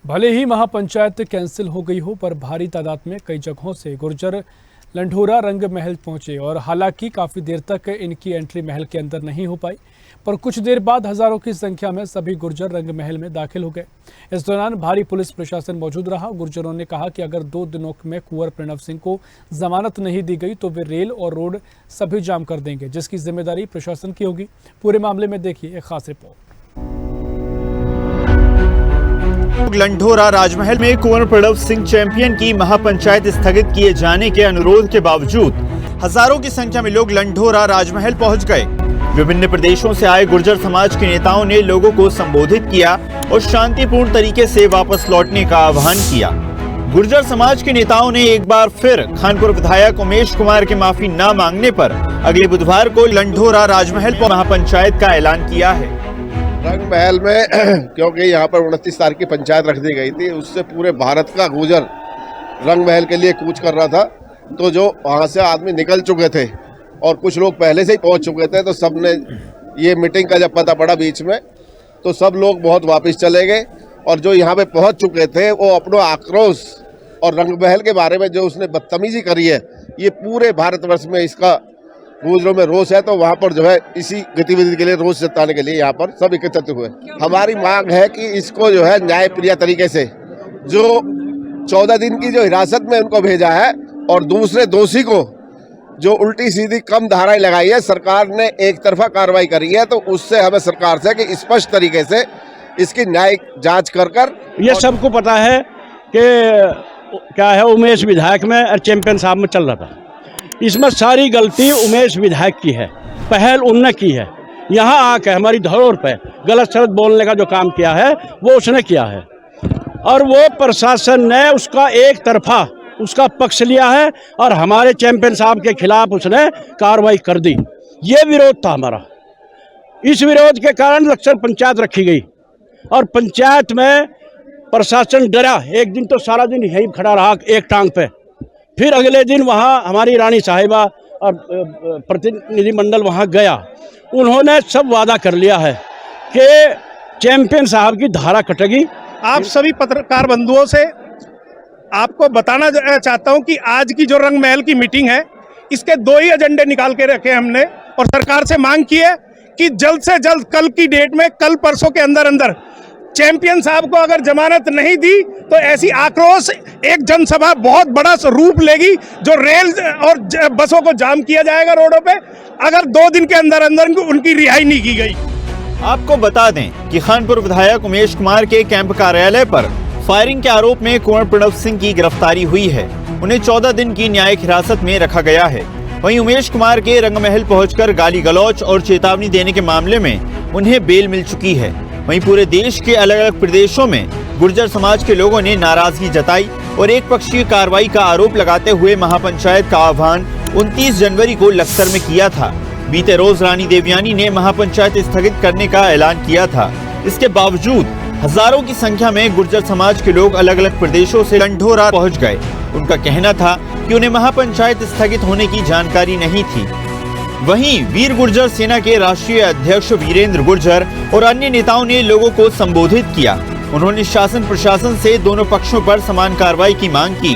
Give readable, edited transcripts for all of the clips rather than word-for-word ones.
भले ही महापंचायत कैंसिल हो गई हो, पर भारी तादाद में कई जगहों से गुर्जर लंढोरा रंग महल पहुंचे और हालांकि काफी देर तक इनकी एंट्री महल के अंदर नहीं हो पाई, पर कुछ देर बाद हजारों की संख्या में सभी गुर्जर रंग महल में दाखिल हो गए। इस दौरान भारी पुलिस प्रशासन मौजूद रहा। गुर्जरों ने कहा कि अगर 2 दिनों में कुंवर प्रणव सिंह को जमानत नहीं दी गई तो वे रेल और रोड सभी जाम कर देंगे, जिसकी जिम्मेदारी प्रशासन की होगी। पूरे मामले में देखिए एक खास रिपोर्ट। लंढोरा राजमहल में कुंवर प्रणव सिंह चैंपियन की महापंचायत स्थगित किए जाने के अनुरोध के बावजूद हजारों की संख्या में लोग लंढोरा राजमहल पहुंच गए। विभिन्न प्रदेशों से आए गुर्जर समाज के नेताओं ने लोगों को संबोधित किया और शांतिपूर्ण तरीके से वापस लौटने का आह्वान किया। गुर्जर समाज के नेताओं ने एक बार फिर खानपुर विधायक उमेश कुमार के माफी न मांगने पर अगले बुधवार को लंढोरा राजमहल पर महापंचायत का ऐलान किया है। रंग महल में क्योंकि यहाँ पर 29 तारीख की पंचायत रख दी गई थी, उससे पूरे भारत का गुर्जर रंग महल के लिए कूच कर रहा था। तो जो वहाँ से आदमी निकल चुके थे और कुछ लोग पहले से ही पहुँच चुके थे, तो सब ने ये मीटिंग का जब पता पड़ा बीच में, तो सब लोग बहुत वापस चले गए। और जो यहाँ पे पहुँच चुके थे वो अपना आक्रोश और रंग महल के बारे में जो उसने बदतमीजी करी है, ये पूरे भारतवर्ष में इसका गुर्जरों में रोष है। तो वहाँ पर जो है इसी गतिविधि के लिए रोष जताने के लिए यहाँ पर सब एकत्रित हुए। हमारी मांग है कि इसको जो है न्यायप्रिय तरीके से, जो 14 दिन की जो हिरासत में उनको भेजा है और दूसरे दोषी को जो उल्टी सीधी कम धाराएं लगाई है, सरकार ने एक तरफा कार्रवाई करी है। तो उससे हमें सरकार से कि स्पष्ट तरीके से इसकी न्यायिक जांच कर ये सबको पता है कि क्या है उमेश विधायक में और चैंपियन साहब में चल रहा था। इसमें सारी गलती उमेश विधायक की है, पहल उनने की है। यहाँ आके हमारी धरोहर पे गलत सलत बोलने का जो काम किया है वो उसने किया है और वो प्रशासन ने उसका एक तरफा उसका पक्ष लिया है और हमारे चैंपियन साहब के खिलाफ उसने कार्रवाई कर दी। ये विरोध था हमारा। इस विरोध के कारण लक्सर पंचायत रखी गई और पंचायत में प्रशासन डरा। एक दिन तो सारा दिन यहीं खड़ा रहा एक टांग पे, फिर अगले दिन वहाँ हमारी रानी साहिबा और प्रतिनिधिमंडल वहाँ गया। उन्होंने सब वादा कर लिया है कि चैंपियन साहब की धारा कटेगी। आप सभी पत्रकार बंधुओं से आपको बताना चाहता हूं कि आज की जो रंग महल की मीटिंग है, इसके 2 ही एजेंडे निकाल के रखे हमने और सरकार से मांग की है कि जल्द से जल्द कल की डेट में, कल परसों के अंदर अंदर चैंपियन साहब को अगर जमानत नहीं दी तो ऐसी आक्रोश एक जनसभा बहुत बड़ा रूप लेगी, जो रेल और बसों को जाम किया जाएगा रोडों पे, अगर 2 दिन के अंदर अंदर उनकी रिहाई नहीं की गई। आपको बता दें कि खानपुर विधायक उमेश कुमार के कैंप कार्यालय पर फायरिंग के आरोप में कुंवर प्रणव सिंह की गिरफ्तारी हुई है। उन्हें 14 दिन की न्यायिक हिरासत में रखा गया है। वहीं उमेश कुमार के रंगमहल पहुंचकर गाली गलौच और चेतावनी देने के मामले में उन्हें बेल मिल चुकी है। वहीं पूरे देश के अलग अलग प्रदेशों में गुर्जर समाज के लोगों ने नाराजगी जताई और एक पक्षीय कार्रवाई का आरोप लगाते हुए महापंचायत का आह्वान 29 जनवरी को लक्सर में किया था। बीते रोज रानी देवयानी ने महापंचायत स्थगित करने का ऐलान किया था। इसके बावजूद हजारों की संख्या में गुर्जर समाज के लोग अलग अलग प्रदेशों से लंढोरा पहुंच गए। उनका कहना था कि उन्हें महापंचायत स्थगित होने की जानकारी नहीं थी। वहीं वीर गुर्जर सेना के राष्ट्रीय अध्यक्ष वीरेंद्र गुर्जर और अन्य नेताओं ने लोगों को संबोधित किया। उन्होंने शासन प्रशासन से दोनों पक्षों पर समान कार्रवाई की मांग की।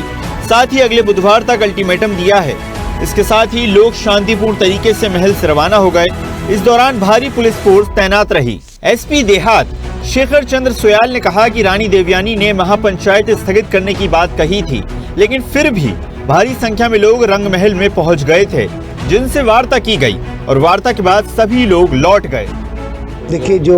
साथ ही अगले बुधवार तक अल्टीमेटम दिया है। इसके साथ ही लोग शांतिपूर्ण तरीके से महल से रवाना हो गए। इस दौरान भारी पुलिस फोर्स तैनात रही। एसपी देहात शेखर चंद्र सोयाल ने कहा कि रानी देवयानी ने महापंचायत स्थगित करने की बात कही थी, लेकिन फिर भी भारी संख्या में लोग रंग महल में पहुंच गए थे, जिनसे वार्ता की गई और वार्ता के बाद सभी लोग लौट गए। देखिए, जो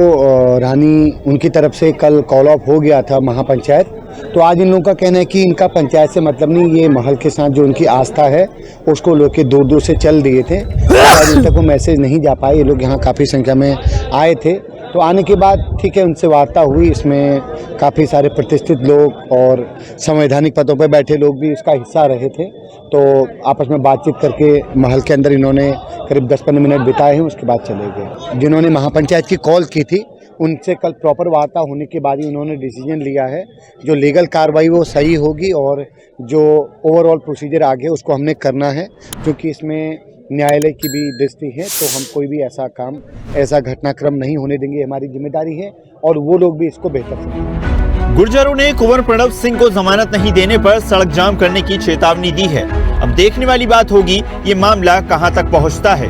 रानी उनकी तरफ से कल कॉल ऑफ हो गया था महापंचायत, तो आज इन लोगों का कहना है कि इनका पंचायत से मतलब नहीं, ये महल के साथ जो उनकी आस्था है उसको लोग के दूर दूर से चल दिए थे। आज तक वो मैसेज नहीं जा पाए। ये लोग यहाँ काफ़ी संख्या में आए थे, तो आने के बाद ठीक है उनसे वार्ता हुई। इसमें काफ़ी सारे प्रतिष्ठित लोग और संवैधानिक पदों पर बैठे लोग भी इसका हिस्सा रहे थे। तो आपस में बातचीत करके महल के अंदर इन्होंने करीब 10-15 मिनट बिताए हैं, उसके बाद चले गए। जिन्होंने महापंचायत की कॉल की थी उनसे कल प्रॉपर वार्ता होने के बाद ही उन्होंने डिसीजन लिया है। जो लीगल कार्रवाई वो सही होगी और जो ओवरऑल प्रोसीजर आगे उसको हमने करना है, क्योंकि इसमें न्यायालय की भी दृष्टि है। तो हम कोई भी ऐसा घटनाक्रम नहीं होने देंगे, हमारी जिम्मेदारी है और वो लोग भी इसको बेहतर समझेंगे। गुर्जरों ने कुंवर प्रणव सिंह को जमानत नहीं देने पर सड़क जाम करने की चेतावनी दी है। अब देखने वाली बात होगी ये मामला कहां तक पहुंचता है।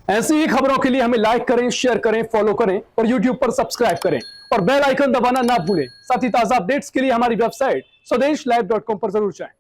ऐसी ही खबरों के लिए हमें लाइक करें, शेयर करें, फॉलो करें और YouTube पर सब्सक्राइब करें और बेल आइकन दबाना ना भूलें। साथ ही ताजा अपडेट्स के लिए हमारी वेबसाइट स्वदेशलाइव.com पर जरूर जाएं।